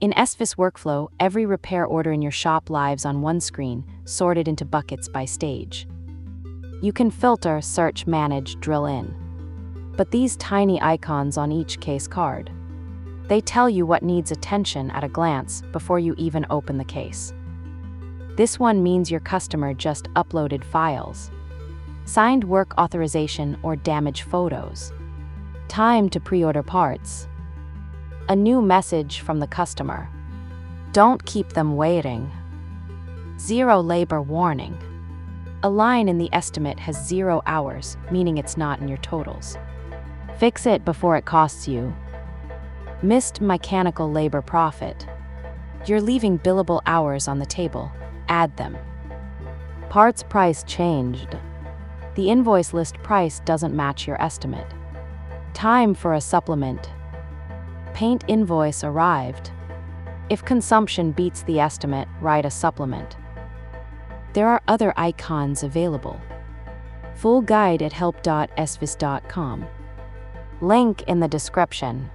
In EstVis Workflow, every repair order in your shop lives on one screen, sorted into buckets by stage. You can filter, search, manage, drill in. But these tiny icons on each case card, they tell you what needs attention at a glance before you even open the case. This one means your customer just uploaded files, signed work authorization or damaged photos. Time to pre-order parts. A new message from the customer. Don't keep them waiting. Zero labor warning. A line in the estimate has 0 hours, meaning it's not in your totals. Fix it before it costs you. Missed mechanical labor profit. You're leaving billable hours on the table. Add them. Parts price changed. The invoice list price doesn't match your estimate. Time for a supplement. Paint invoice arrived. If consumption beats the estimate, write a supplement. There are other icons available. Full guide at help.estvis.com. Link in the description.